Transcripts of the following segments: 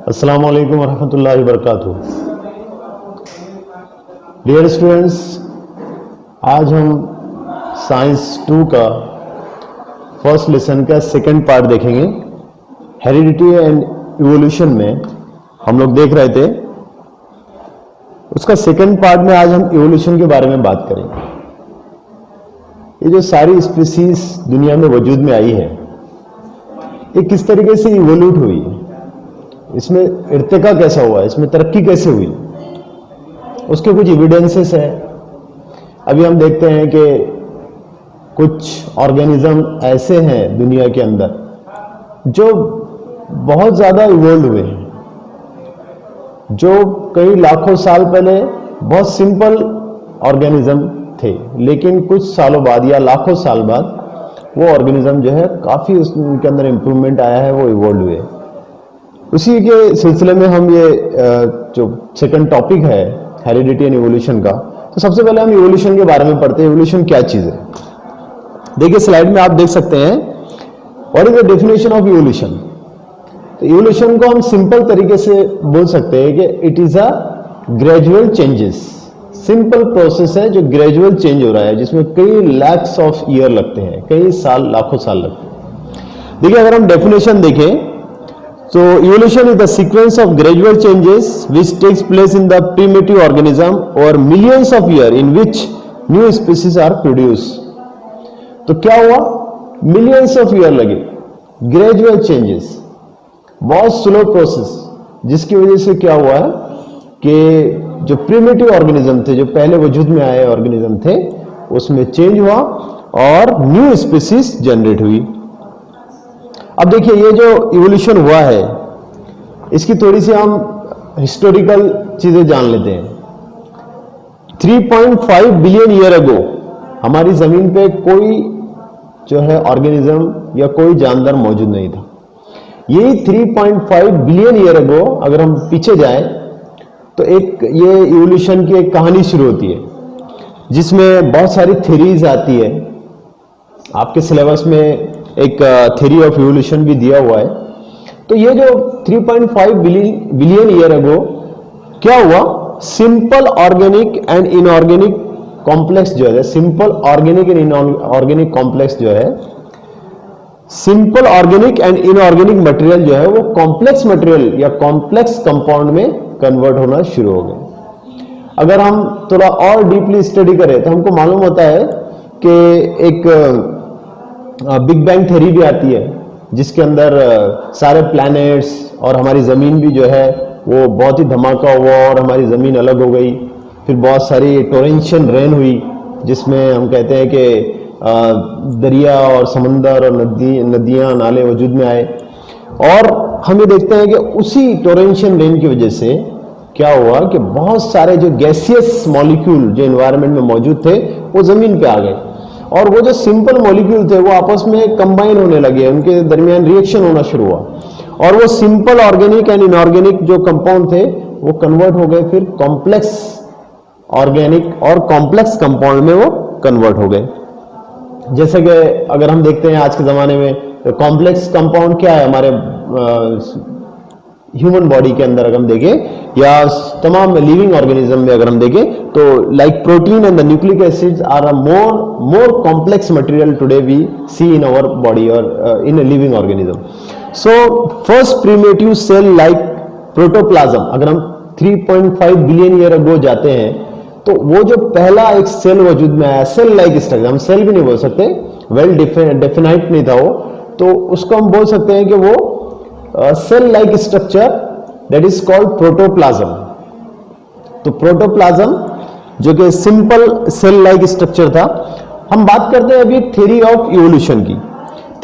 अस्सलाम वालेकुम वरहमतुल्लाहि वबरकातुहू। डियर स्टूडेंट्स, आज हम साइंस 2 का फर्स्ट लेसन का सेकंड पार्ट देखेंगे। हेरिडिटी एंड इवोल्यूशन में हम लोग देख रहे थे, उसका सेकंड पार्ट में आज हम इवोल्यूशन के बारे में बात करेंगे। ये जो सारी स्पीसीज दुनिया में वजूद में आई है, ये किस तरीके से इवोल्यूट हुई, इसमें इर्तिका कैसा हुआ, इसमें तरक्की कैसे हुई, उसके कुछ एविडेंसेस है। अभी हम देखते हैं कि कुछ ऑर्गेनिज्म ऐसे हैं दुनिया के अंदर जो बहुत ज़्यादा इवोल्व हुए हैं, जो कई लाखों साल पहले बहुत सिंपल ऑर्गेनिज्म थे, लेकिन कुछ सालों बाद या लाखों साल बाद वो ऑर्गेनिज्म जो है काफ़ी उनके अंदर इंप्रूवमेंट आया है, वो इवोल्व हुए। उसी के सिलसिले में हम ये जो सेकंड टॉपिक है हेरिडिटी एंड इवोल्यूशन का, तो सबसे पहले हम इवोल्यूशन के बारे में पढ़ते हैं। इवोल्यूशन क्या चीज़ है? देखिए स्लाइड में आप देख सकते हैं, what is the definition of evolution. तो इवोल्यूशन को हम सिंपल तरीके से बोल सकते हैं कि it is a gradual changes, simple process है जो ग्रेजुअल चेंज हो रहा है, जिसमें कई लैक्स ऑफ ईयर लगते हैं, कई साल, लाखों साल लगते हैं। देखिए अगर हम डेफिनेशन देखें तो evolution is the sequence of gradual changes which takes place in the primitive organism over millions of years in which new species are produced। तो क्या हुआ, मिलियंस ऑफ ईयर लगे, ग्रेजुअल चेंजेस, बहुत स्लो प्रोसेस, जिसकी वजह से क्या हुआ है कि जो प्रिमिटिव ऑर्गेनिज्म थे, जो पहले वजूद में आए ऑर्गेनिज्म थे, उसमें चेंज हुआ और न्यू स्पीसीज जनरेट हुई। अब देखिए ये जो इवोल्यूशन हुआ है, इसकी थोड़ी सी हम हिस्टोरिकल चीजें जान लेते हैं। 3.5 बिलियन ईयर अगो हमारी जमीन पे कोई जो है ऑर्गेनिज्म या कोई जानवर मौजूद नहीं था। यही 3.5 बिलियन ईयर अगो अगर हम पीछे जाएं तो एक ये इवोल्यूशन की एक कहानी शुरू होती है, जिसमें बहुत सारी थ्योरीज आती है। आपके सिलेबस में एक थ्योरी ऑफ इवोल्यूशन भी दिया हुआ है। तो ये जो 3.5 बिलियन ईयर अगो क्या हुआ, simple organic and inorganic complex जो है, simple organic and inorganic complex जो है, simple organic and inorganic material जो है वो कॉम्प्लेक्स मटेरियल या कॉम्प्लेक्स कंपाउंड में कन्वर्ट होना शुरू हो गए। अगर हम थोड़ा और डीपली स्टडी करें तो हमको मालूम होता है कि एक बिग बैंग थ्योरी भी आती है, जिसके अंदर सारे प्लैनेट्स और हमारी ज़मीन भी जो है वो बहुत ही धमाका हुआ और हमारी ज़मीन अलग हो गई। फिर बहुत सारी टोरेंशियल रेन हुई, जिसमें हम कहते हैं कि दरिया और समंदर और नदियाँ नाले वजूद में आए। और हम ये देखते हैं कि उसी टोरेंशियल रेन की वजह से क्या हुआ कि बहुत सारे जो गैसियस मॉलिक्यूल जो एनवायरनमेंट में मौजूद थे वो ज़मीन पे आ गए, और वो जो सिंपल मॉलिक्यूल थे वो आपस में कंबाइन होने लगे, उनके दरमियान रिएक्शन होना शुरू हुआ, और वो सिंपल ऑर्गेनिक एंड इनऑर्गेनिक जो कंपाउंड थे वो कन्वर्ट हो गए फिर कॉम्प्लेक्स ऑर्गेनिक और कॉम्प्लेक्स कंपाउंड में वो कन्वर्ट हो गए। जैसे कि अगर हम देखते हैं आज के ज़माने में कॉम्प्लेक्स कंपाउंड क्या है हमारे ह्यूमन बॉडी के अंदर, अगर हम देखें या तमाम लिविंग ऑर्गेनिज्म में अगर हम देखें, तो like protein and the nucleic acids are a more complex material today we see in our body और in a living organism. So first primitive cell like protoplasm, अगर हम 3.5 बिलियन ईयर अगो जाते हैं तो वो जो पहला एक सेल वजूद में आया, सेल लाइक स्ट्रक्चर, हम सेल भी नहीं बोल सकते, वेल डेफिनाइट नहीं था वो, तो उसको हम बोल सकते हैं कि वो cell like structure that is called protoplasm. तो प्रोटोप्लाज्म जो कि सिंपल सेल लाइक स्ट्रक्चर था। हम बात करते हैं अभी थ्योरी ऑफ इवोल्यूशन की।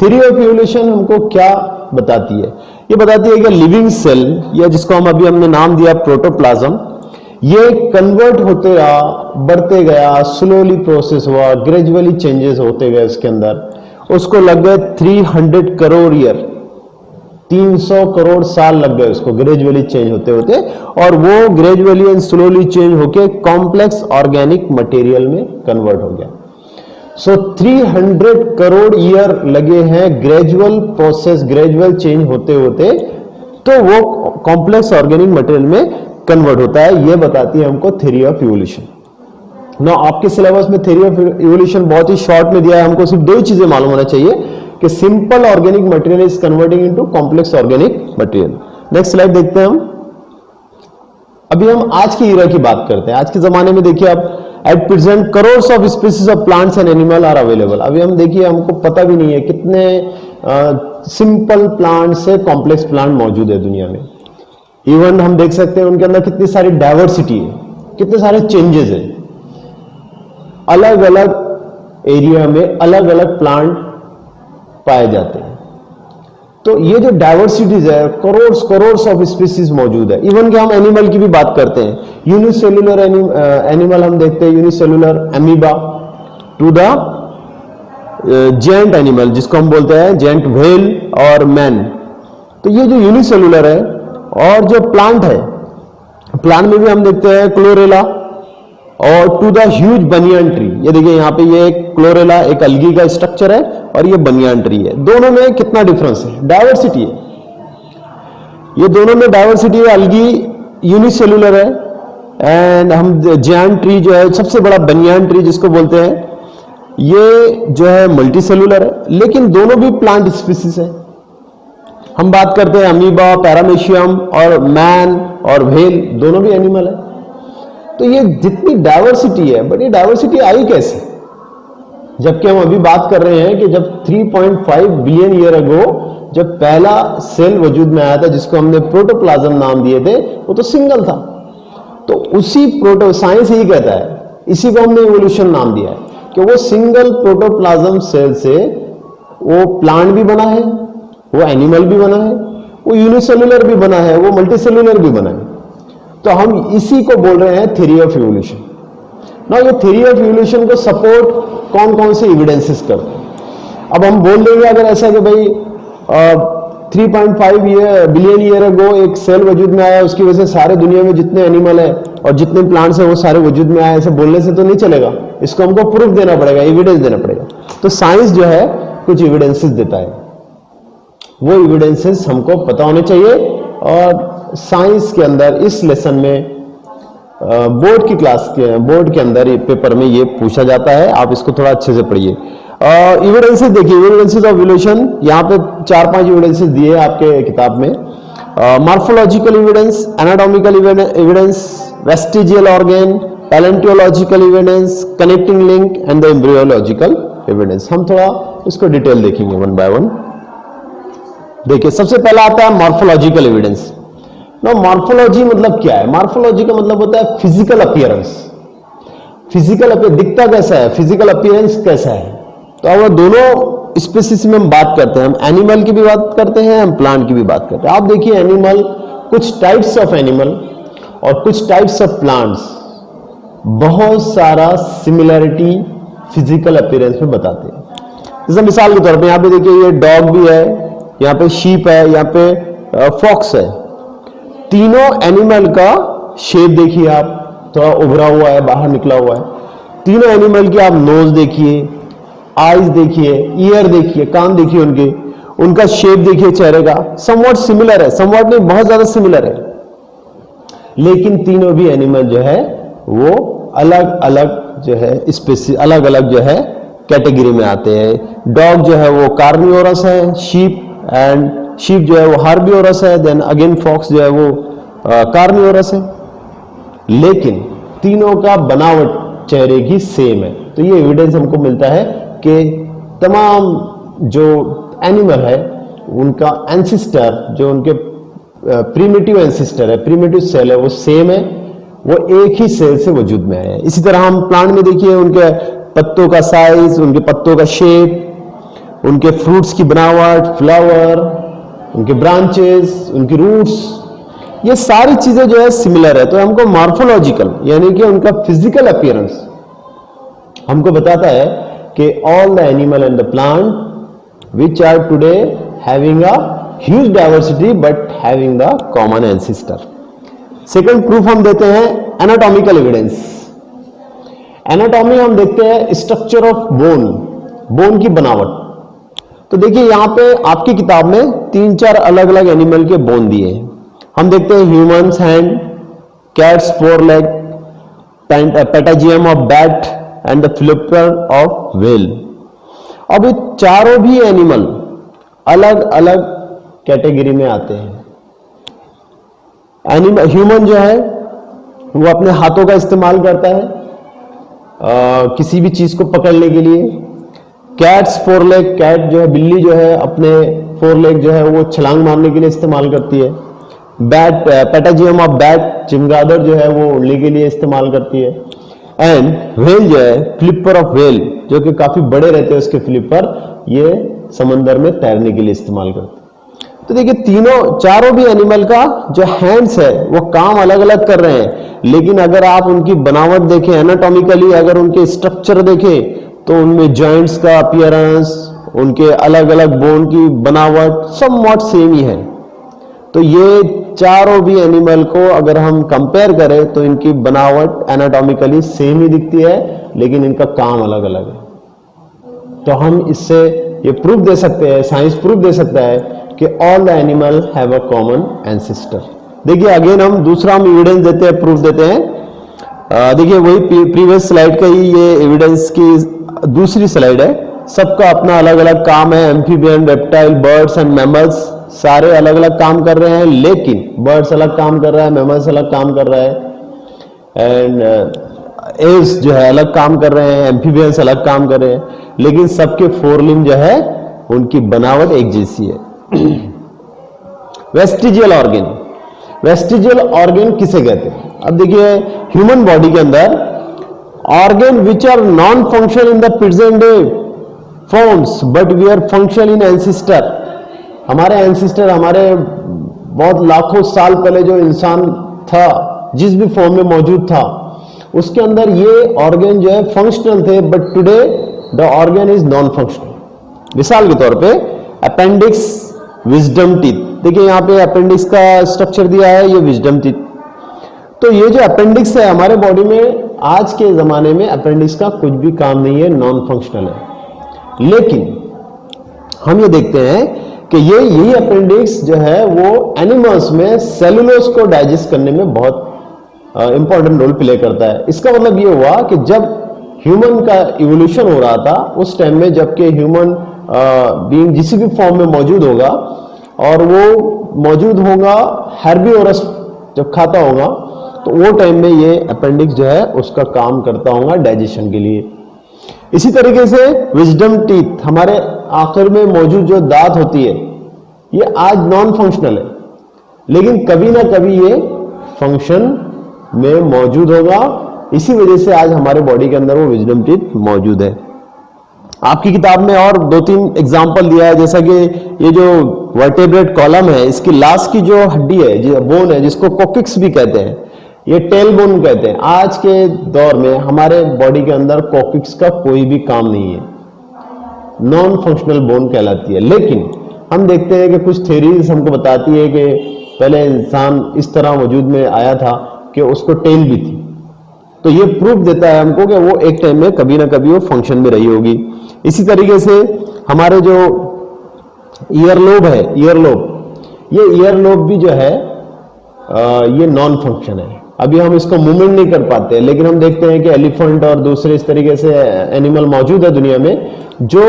थ्योरी ऑफ इवोल्यूशन हमको क्या बताती है? ये बताती है कि लिविंग सेल, या जिसको हमने नाम दिया प्रोटोप्लाज्म, ये कन्वर्ट होते रहा, बढ़ते गया, स्लोली प्रोसेस हुआ, ग्रेजुअली चेंजेस होते गए उसके अंदर। उसको लग गए 300 करोड़ ईयर, 300 करोड़ साल लग गए उसको ग्रेजुअली चेंज होते होते, और वो ग्रेजुअली एंड स्लोली चेंज होके कॉम्प्लेक्स ऑर्गेनिक मटेरियल में कन्वर्ट हो गया। सो 300 करोड़ ईयर लगे हैं ग्रेजुअल प्रोसेस, ग्रेजुअल चेंज होते होते तो वो कॉम्प्लेक्स ऑर्गेनिक मटेरियल में कन्वर्ट होता है। ये बताती है हमको थ्योरी ऑफ इवोल्यूशन। ना आपके सिलेबस में थ्योरी ऑफ इवोल्यूशन बहुत ही शॉर्ट में दिया है, हमको सिर्फ दो ही चीजें मालूम होना चाहिए कि simple organic material is converting into complex organic material. Next slide देखते हैं हम। अभी हम आज की ईरा की बात करते हैं। आज के जमाने में देखिए आप, at present crores of species of plants and animal are available. अभी हम देखिए, हमको पता भी नहीं है कितने सिंपल प्लांट से कॉम्प्लेक्स प्लांट मौजूद है दुनिया में। इवन हम देख सकते हैं उनके अंदर कितनी सारी डाइवर्सिटी है, कितने सारे चेंजेस है। अलग अलग एरिया में अलग अलग प्लांट पाए जाते हैं। तो ये जो डाइवर्सिटीज है, करोड्स ऑफ स्पीसीज मौजूद है। इवन कि हम एनिमल की भी बात करते हैं, यूनिसेल्युलर एनिमल हम देखते हैं, unicellular amoeba to the giant animal जिसको हम बोलते हैं जेंट व्हेल और मैन। तो ये जो यूनिसेल्युलर है, और जो प्लांट है, प्लांट में भी हम देखते हैं क्लोरेला और to the huge banyan tree. ये देखिए यहाँ पे ये एक क्लोरेला, एक अलगी का स्ट्रक्चर है और ये बनियान ट्री है। दोनों में कितना डिफरेंस है, डाइवर्सिटी है। ये दोनों में डाइवर्सिटी है। अलगी यूनिसेल्युलर है एंड हम जायंट ट्री जो है, सबसे बड़ा बनियान ट्री जिसको बोलते हैं, ये जो है मल्टीसेल्युलर है। लेकिन दोनों भी प्लांट स्पीसीज है। हम बात करते हैं अमीबा, पैरामेशियम और मैन और व्हेल, दोनों भी एनिमल है। तो ये जितनी डाइवर्सिटी है, बट ये डाइवर्सिटी आई कैसे? जबकि हम अभी बात कर रहे हैं कि जब 3.5 बिलियन ईयर अगो जब पहला सेल वजूद में आया था, जिसको हमने प्रोटोप्लाज्म नाम दिए थे, वो तो सिंगल था। तो उसी साइंस यही कहता है, इसी को हमने इवोल्यूशन नाम दिया है कि वो सिंगल प्रोटोप्लाज्म सेल से वो प्लांट भी बना है, वो एनिमल भी बना है, वो यूनिसेल्युलर भी बना है, वो मल्टीसेल्युलर भी बना है। तो हम इसी को बोल रहे हैं थ्योरी ऑफ इवोल्यूशन। ना ये थ्योरी ऑफ इवोल्यूशन को सपोर्ट कौन कौन से एविडेंसेस करते हैं? अब हम बोल देंगे अगर ऐसा कि भाई 3.5 बिलियन ईयर अगो एक सेल वजूद में आया, उसकी वजह से सारे दुनिया में जितने एनिमल है और जितने प्लांट्स हैं वो सारे वजूद में आए, ऐसे बोलने से तो नहीं चलेगा। इसको हमको प्रूफ देना पड़ेगा, एविडेंस देना पड़ेगा। तो साइंस जो है कुछ एविडेंसेस देता है, वो एविडेंसेस हमको पता होने चाहिए। और साइंस के अंदर इस लेसन में बोर्ड की क्लास के बोर्ड के अंदर पेपर में ये पूछा जाता है, आप इसको थोड़ा अच्छे से पढ़िए। एविडेंसेस देखिए, एविडेंसेस ऑफ इवोल्यूशन, यहाँ पे 4-5 एविडेंसेस दिए आपके किताब में। Morphological evidence, anatomical evidence, vestigial organ, palaeontological evidence, connecting link and the embryological evidence. हम थोड़ा इसको डिटेल देखेंगे वन बाय वन। देखिए, सबसे पहला आता है मॉर्फोलॉजिकल एविडेंस। मॉर्फोलॉजी मतलब क्या है? मॉर्फोलॉजी का मतलब होता है फिजिकल अपीयरेंस। फिजिकल अपीयरेंस दिखता कैसा है, फिजिकल अपीयरेंस कैसा है। तो अब दोनों स्पीसीज में हम बात करते हैं, हम एनिमल की भी बात करते हैं, हम प्लांट की भी बात करते हैं। आप देखिए, एनिमल, कुछ टाइप्स ऑफ एनिमल और कुछ टाइप्स ऑफ प्लांट्स बहुत सारा सिमिलरिटी फिजिकल अपीयरेंस में बताते हैं। जैसे मिसाल के तौर पे यहाँ पे देखिए, ये डॉग भी है, यहाँ पे शीप है, यहाँ पे फॉक्स है। तीनों एनिमल का शेप देखिए आप, थोड़ा उभरा हुआ है, बाहर निकला हुआ है। तीनों एनिमल की आप नोज देखिए, आईज देखिए, ईयर देखिए, कान देखिए, उनका शेप देखिए चेहरे का, समवॉट सिमिलर है, समवॉट नहीं, बहुत ज्यादा सिमिलर है। लेकिन तीनों भी एनिमल जो है वो अलग अलग जो है स्पीसीज, अलग अलग जो है कैटेगरी में आते हैं। डॉग जो है वो कार्निवोरस है, शीप जो है वो हार्बिवोरस है, देन अगेन फॉक्स जो है वो कार्निवोरस है। लेकिन तीनों का बनावट चेहरे की सेम है। तो ये एविडेंस हमको मिलता है कि तमाम जो एनिमल है उनका एंसिस्टर, जो उनके प्रीमिटिव एंसिस्टर है, प्रीमिटिव सेल है, वो सेम है, वो एक ही सेल से वजूद में है। इसी तरह हम प्लांट में देखिए, उनके पत्तों का साइज, उनके पत्तों का शेप, उनके फ्रूट्स की बनावट, फ्लावर, उनके ब्रांचेस, उनकी रूट्स, ये सारी चीजें जो है सिमिलर है। तो हमको मॉर्फोलॉजिकल यानी कि उनका फिजिकल अपीयरेंस हमको बताता है कि all the animal and the plant which are today having a huge diversity but having the common ancestor. Second proof हम देते हैं एनाटॉमिकल एविडेंस। एनाटॉमी हम देखते हैं स्ट्रक्चर ऑफ बोन, बोन की बनावट। तो देखिए यहां पे आपकी किताब में 3-4 अलग अलग एनिमल के बोन दिए हैं। हम देखते हैं humans hand, cats 4 leg, patagium of bat and the flipper of whale. अब ये चारों भी एनिमल अलग अलग कैटेगरी में आते हैं। एनिमल ह्यूमन जो है वो अपने हाथों का इस्तेमाल करता है किसी भी चीज को पकड़ने के लिए। कैट्स 4 लेग, कैट जो है बिल्ली जो है अपने 4 लेग जो है वो छलांग मारने के लिए इस्तेमाल करती है। बैट, पेटाजियम ऑफ बैट, चमगादड़ जो है वो उड़ने के लिए इस्तेमाल करती है। एंड व्हेल जो है फ्लिपर ऑफ व्हेल, जो कि काफी बड़े रहते हैं उसके फ्लिपर, ये समंदर में तैरने के लिए इस्तेमाल करते हैं। तो देखिए चारों भी एनिमल का जो हैंड्स है वो काम अलग अलग कर रहे हैं, लेकिन अगर आप उनकी बनावट देखें, एनाटॉमिकली अगर उनके स्ट्रक्चर देखें, तो उनमें जॉइंट्स का अपीयरेंस, उनके अलग अलग बोन की बनावट समवॉट सेम ही है। तो ये चारों भी एनिमल को अगर हम कंपेयर करें तो इनकी बनावट एनाटॉमिकली सेम ही दिखती है, लेकिन इनका काम अलग अलग है। तो हम इससे ये प्रूफ दे सकते हैं, साइंस प्रूफ दे सकता है कि all the animal have a common ancestor. देखिए अगेन हम दूसरा एविडेंस देते हैं, प्रूफ देते हैं। देखिए वही प्रीवियस स्लाइड का ही ये एविडेंस की दूसरी स्लाइड है। सबका अपना अलग अलग काम है। Amphibian, reptile, birds and mammals सारे अलग अलग काम कर रहे हैं, लेकिन बर्ड्स अलग काम कर रहा है, मैमल्स अलग काम कर रहा है, एंड एव्स जो है अलग काम कर रहे हैं, एम्फीबियंस अलग काम कर रहे हैं, लेकिन सबके 4 लिम्ब जो है उनकी बनावट एक जैसी है। वेस्टिजियल ऑर्गन, वेस्टिजियल ऑर्गन किसे कहते हैं? अब देखिए ह्यूमन बॉडी के अंदर organ which are non function in the present day forms but we are function in ancestor. हमारे एंसिस्टर, हमारे बहुत लाखों साल पहले जो इंसान था, जिस भी फॉर्म में मौजूद था, उसके अंदर ये ऑर्गन जो है फंक्शनल थे, but today the organ is non functional. मिसाल के तौर पे अपेंडिक्स, विजडम टीथ। देखिए यहां पे अपेंडिक्स का स्ट्रक्चर दिया है, ये विजडम टीथ। तो ये जो अपेंडिक्स है हमारे बॉडी में, आज के जमाने में अपेंडिक्स का कुछ भी काम नहीं है, नॉन फंक्शनल है। लेकिन हम ये देखते हैं कि यही अपेंडिक्स जो है वो एनिमल्स में सेलुलोज को डाइजेस्ट करने में बहुत इंपॉर्टेंट रोल प्ले करता है। इसका मतलब ये हुआ कि जब ह्यूमन का इवोल्यूशन हो रहा था, उस टाइम में जबकि ह्यूमन बीइंग जिस भी फॉर्म में मौजूद होगा, और वो मौजूद होगा हेर्बिवोरस जब खाता होगा, तो वो टाइम में ये अपेंडिक्स जो है उसका काम करता होगा डाइजेशन के लिए। इसी तरीके से विजडम टीथ, हमारे आखिर में मौजूद जो दांत होती है, ये आज नॉन फंक्शनल है, लेकिन कभी ना कभी ये फंक्शन में मौजूद होगा। इसी वजह से आज हमारे बॉडी के अंदर वो विजडम टीथ मौजूद है। आपकी किताब में और 2-3 एग्जाम्पल दिया है, जैसा कि ये जो वर्टेब्रेट कॉलम है, इसकी लास्ट की जो हड्डी है, जो बोन है, जिसको कोकिक्स भी कहते हैं, ये टेल बोन कहते हैं। आज के दौर में हमारे बॉडी के अंदर कोकिक्स का कोई भी काम नहीं है, नॉन फंक्शनल बोन कहलाती है। लेकिन हम देखते हैं कि कुछ थ्योरीज हमको बताती है कि पहले इंसान इस तरह वजूद में आया था कि उसको टेल भी थी। तो ये प्रूफ देता है हमको कि वो एक टाइम में कभी ना कभी वो फंक्शन में रही होगी। इसी तरीके से हमारे जो ईयरलोब है, ये ईयरलोब भी जो है ये नॉन फंक्शन है। अभी हम इसको मूवमेंट नहीं कर पाते, लेकिन हम देखते हैं कि एलिफेंट और दूसरे इस तरीके से एनिमल मौजूद है दुनिया में जो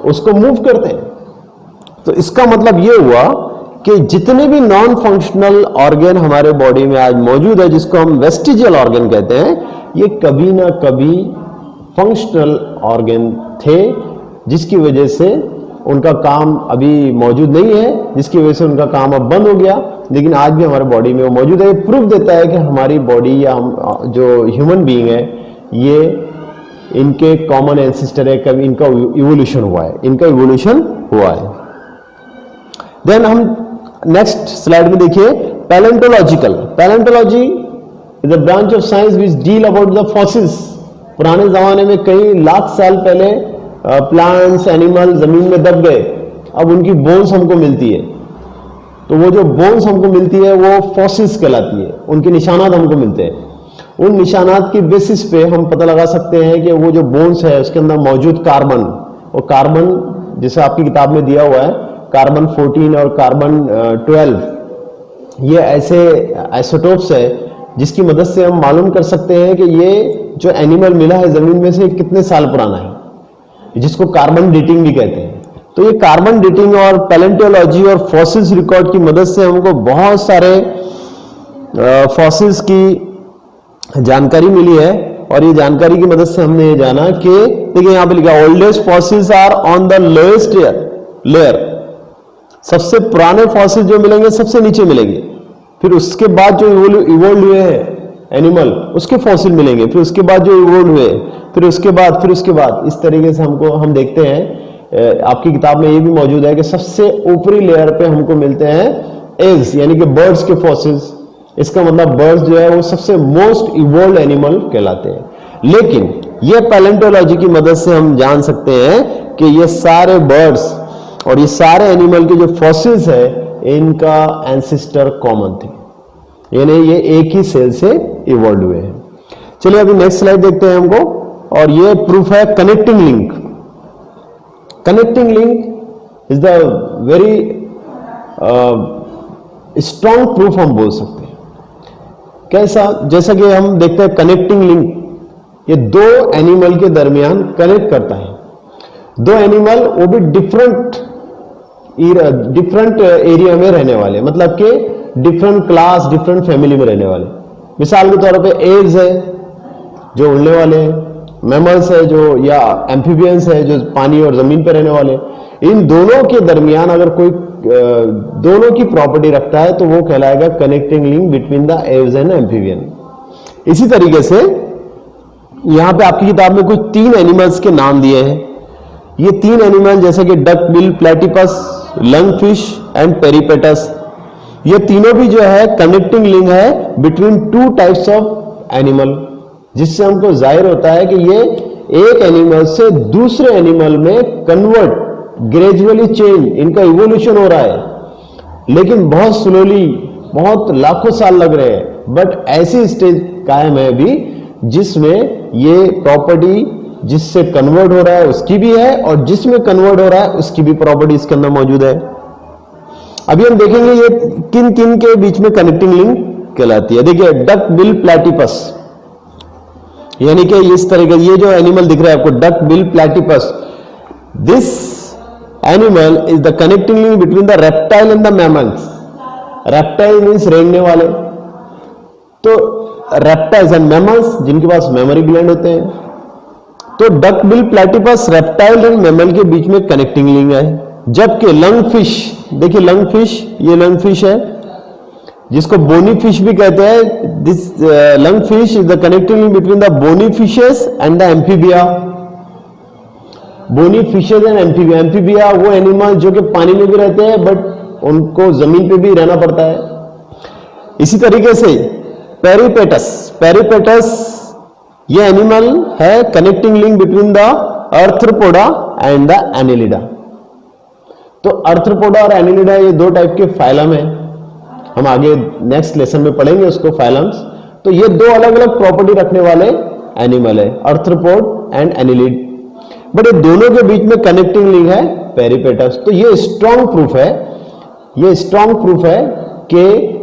उसको मूव करते हैं। तो इसका मतलब ये हुआ कि जितने भी नॉन फंक्शनल ऑर्गन हमारे बॉडी में आज मौजूद है, जिसको हम वेस्टिजियल ऑर्गन कहते हैं, ये कभी ना कभी फंक्शनल ऑर्गन थे, जिसकी वजह से उनका काम अभी मौजूद नहीं है, जिसकी वजह से उनका काम अब बंद हो गया, लेकिन आज भी हमारे बॉडी में वो मौजूद है। ये प्रूफ देता है कि हमारी बॉडी या हम जो ह्यूमन बीइंग है, ये इनके कॉमन एंसेस्टर है, कभी इनका इवोल्यूशन हुआ है, देन हम नेक्स्ट स्लाइड में देखिए palaeontology is a branch of science which deal about the fossils. पुराने जमाने में कई लाख साल पहले प्लांट्स, एनिमल जमीन में दब गए, अब उनकी बोन्स हमको मिलती है। तो वो जो बोन्स हमको मिलती है वो फॉसिल्स कहलाती है, उनके निशानात हमको मिलते हैं। उन निशानात की बेसिस पे हम पता लगा सकते हैं कि वो जो बोन्स है उसके अंदर मौजूद कार्बन, और कार्बन जैसे आपकी किताब में दिया हुआ है, कार्बन 14 और कार्बन 12, ये ऐसे आइसोटोप्स है जिसकी मदद से हम मालूम कर सकते हैं कि ये जो एनिमल मिला है जमीन में से कितने साल पुराना है, जिसको कार्बन डेटिंग भी कहते हैं। तो ये कार्बन डेटिंग और पैलेंटोलॉजी और फॉसिल्स रिकॉर्ड की मदद से हमको बहुत सारे फॉसिल्स की जानकारी मिली है, और ये जानकारी की मदद से हमने ये जाना कि देखिए यहां पे लिखा oldest fossils are on the lowest layer, सबसे पुराने फॉसिल जो मिलेंगे सबसे नीचे मिलेंगे, फिर उसके बाद जो इवोल्व हुए हैं एनिमल उसके फॉसिल मिलेंगे, फिर उसके बाद जो इवोल्व हुए, फिर उसके बाद इस तरीके से हम देखते हैं। आपकी किताब में ये भी मौजूद है कि सबसे ऊपरी लेयर पे हमको मिलते हैं एग्स, यानी कि बर्ड्स के फॉसिल्स। इसका मतलब बर्ड्स जो है वो सबसे मोस्ट इवोल्व एनिमल कहलाते हैं। लेकिन ये पैलेंटोलॉजी की मदद से हम जान सकते हैं कि ये सारे बर्ड्स और ये सारे एनिमल के जो फॉसिल्स है इनका एंसेस्टर कॉमन थे, यानी ये एक ही सेल से इवॉल्व हुए हैं। चलिए अभी नेक्स्ट स्लाइड देखते हैं हमको, और ये प्रूफ है connecting link. Connecting link is the very strong proof हम बोल सकते हैं। कैसा? जैसा कि हम देखते हैं कनेक्टिंग लिंक, ये दो एनिमल के दरमियान कनेक्ट करता है। दो एनिमल वो भी डिफरेंट एरिया में रहने वाले, मतलब कि डिफरेंट क्लास डिफरेंट फैमिली में रहने वाले। मिसाल के तौर पे एग्स है जो उड़ने वाले हैं, मैमल्स है जो, या एम्फीबियंस है जो पानी और जमीन पर रहने वाले। इन दोनों के दरमियान अगर कोई दोनों की प्रॉपर्टी रखता है तो वो कहलाएगा connecting link between the Aves and amphibian. इसी तरीके से यहां पे आपकी किताब में कुछ 3 एनिमल्स के नाम दिए हैं। ये 3 एनिमल जैसे कि duck bill platypus, lungfish and peripatus, ये तीनों भी जो है कनेक्टिंग लिंक है बिटवीन 2 टाइप्स ऑफ एनिमल, जिससे हमको जाहिर होता है कि ये एक एनिमल से दूसरे एनिमल में कन्वर्ट, ग्रेजुअली चेंज, इनका इवोल्यूशन हो रहा है, लेकिन बहुत स्लोली, बहुत लाखों साल लग रहे हैं, बट ऐसी स्टेज कायम है अभी जिसमें ये प्रॉपर्टी जिससे कन्वर्ट हो रहा है उसकी भी है, और जिसमें कन्वर्ट हो रहा है उसकी भी प्रॉपर्टी इसके अंदर मौजूद है। अभी हम देखेंगे ये किन किन के बीच में कनेक्टिंग लिंक कहलाती है। देखिए डक बिल प्लेटिपस, यानी कि इस तरह का ये जो एनिमल दिख रहा है आपको, duck bill platypus, this animal is the connecting link between the reptile and the mammals. Reptile means रेंगने वाले, तो रेप्टाइल्स एंड मैमल्स जिनके पास मेमोरी ग्लैंड होते हैं। तो duck bill platypus reptile and mammal के बीच में कनेक्टिंग लिंक है। जबकि लंगफिश, देखिए लंगफिश, ये लंगफिश है जिसको बोनी फिश भी कहते हैं। This lungfish is the connecting link between the bony fishes and the amphibia. Bony fishes and amphibia, amphibia वो एनिमल जो कि पानी में भी रहते हैं बट उनको जमीन पे भी रहना पड़ता है। इसी तरीके से पेरिपेटस, पेरिपेटस ये एनिमल है connecting link between the arthropoda and the Annelida. तो आर्थ्रोपोडा और एनिलिडा ये 2 टाइप के फाइलम है, हम आगे नेक्स्ट लेसन में पढ़ेंगे उसको, फाइलम्स। तो ये 2 अलग अलग प्रॉपर्टी रखने वाले एनिमल है, आर्थ्रोपोड एंड एनिलिड, बट ये दोनों के बीच में कनेक्टिंग लिंक है पेरिपेटस। तो ये स्ट्रॉन्ग प्रूफ है, ये स्ट्रॉन्ग प्रूफ है कि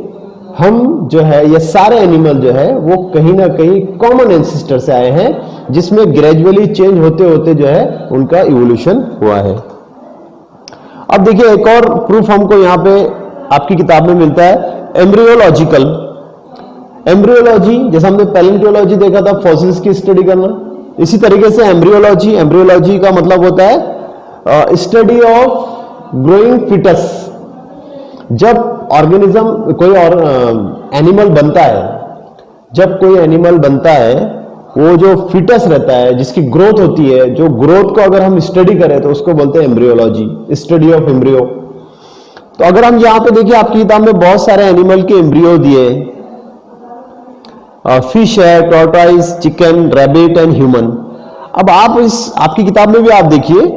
हम जो है ये सारे एनिमल जो है वो कहीं ना कहीं कॉमन एंसेस्टर से आए हैं, जिसमें ग्रेजुअली चेंज होते होते जो है उनका इवोल्यूशन हुआ है। अब देखिए एक और प्रूफ हमको यहां पे आपकी किताब में मिलता है, एम्ब्रियोलॉजिकल। एम्ब्रियोलॉजी, जैसा हमने पैलेंटियोलॉजी देखा था फॉसिल्स की स्टडी करना, इसी तरीके से एम्ब्रियोलॉजी, एम्ब्रियोलॉजी का मतलब होता है स्टडी ऑफ ग्रोइंग फिटस। जब ऑर्गेनिज्म कोई और एनिमल बनता है, जब कोई एनिमल बनता है वो जो फिटस रहता है जिसकी ग्रोथ होती है, जो ग्रोथ को अगर हम स्टडी करें तो उसको बोलते हैं एम्ब्रियोलॉजी, स्टडी ऑफ एम्ब्रियो। तो अगर हम यहां पे देखिए आपकी किताब में बहुत सारे एनिमल के एम्ब्रियो दिए, फिश है, tortoise, chicken, rabbit and human. अब आप इस आपकी किताब में भी आप देखिए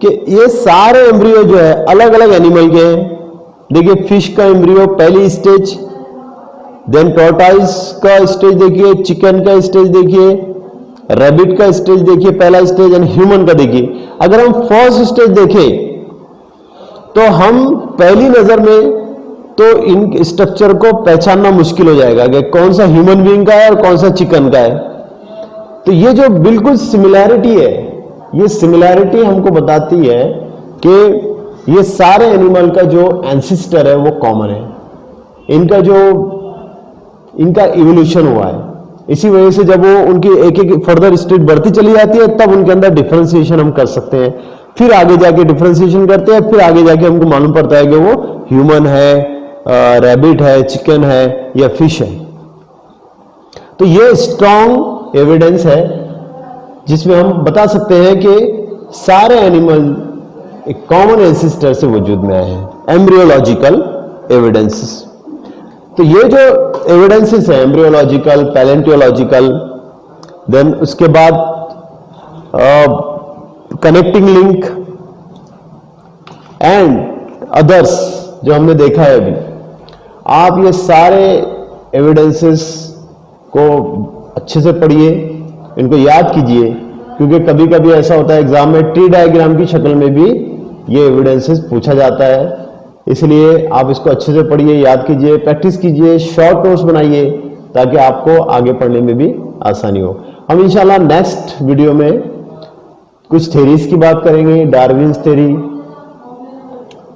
कि ये सारे एम्ब्रियो जो है अलग अलग एनिमल के हैं। देखिए फिश का एम्ब्रियो पहली स्टेज, देन टॉर्टोइस का स्टेज देखिए, चिकन का स्टेज देखिए, रैबिट का स्टेज देखिए, पहला स्टेज, एंड ह्यूमन का देखिए। अगर हम फर्स्ट स्टेज देखें तो हम पहली नजर में तो इन स्ट्रक्चर को पहचानना मुश्किल हो जाएगा कि कौन सा ह्यूमन बीइंग का है और कौन सा चिकन का है। तो ये जो बिल्कुल सिमिलैरिटी है, ये सिमिलैरिटी हमको बताती है कि ये सारे एनिमल का जो एंसेस्टर है वो कॉमन है, इनका इवोल्यूशन हुआ है। इसी वजह से जब वो उनकी एक एक फर्दर स्टेज बढ़ती चली जाती है तब उनके अंदर डिफरेंशिएशन हम कर सकते हैं, फिर आगे जाके डिफरेंशिएशन करते हैं, फिर आगे जाके हमको मालूम पड़ता है कि वो ह्यूमन है, रैबिट है, चिकन है या फिश है। तो ये स्ट्रॉन्ग एविडेंस है जिसमें हम बता सकते हैं कि सारे एनिमल एक कॉमन एंसेस्टर से वजूद में आए हैं, एम्ब्रियोलॉजिकल एविडेंसेस। तो ये जो एविडेंसेस है एम्ब्रियोलॉजिकल, पैलेंटियोलॉजिकल, देन उसके बाद कनेक्टिंग लिंक एंड अदर्स जो हमने देखा है अभी, आप ये सारे एविडेंसेस को अच्छे से पढ़िए, इनको याद कीजिए, क्योंकि कभी कभी ऐसा होता है एग्जाम में ट्री डायग्राम की शक्ल में भी ये एविडेंसेस पूछा जाता है। इसलिए आप इसको अच्छे से पढ़िए, याद कीजिए, प्रैक्टिस कीजिए, शॉर्ट नोट्स बनाइए ताकि आपको आगे पढ़ने में भी आसानी हो। हम इंशाल्लाह नेक्स्ट वीडियो में कुछ थ्योरीज की बात करेंगे, डार्विन्स थ्योरी,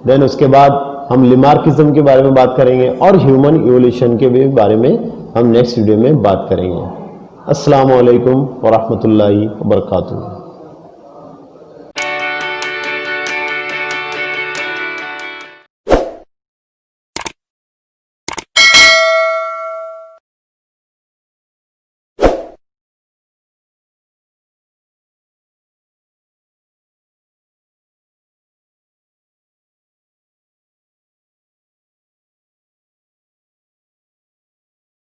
देन उसके बाद हम लेमार्किज्म के बारे में बात करेंगे और ह्यूमन इवोल्यूशन के भी बारे में हम नेक्स्ट वीडियो में बात करेंगे। अस्सलामु अलैकुम व रहमतुल्लाहि व बरकातुहू।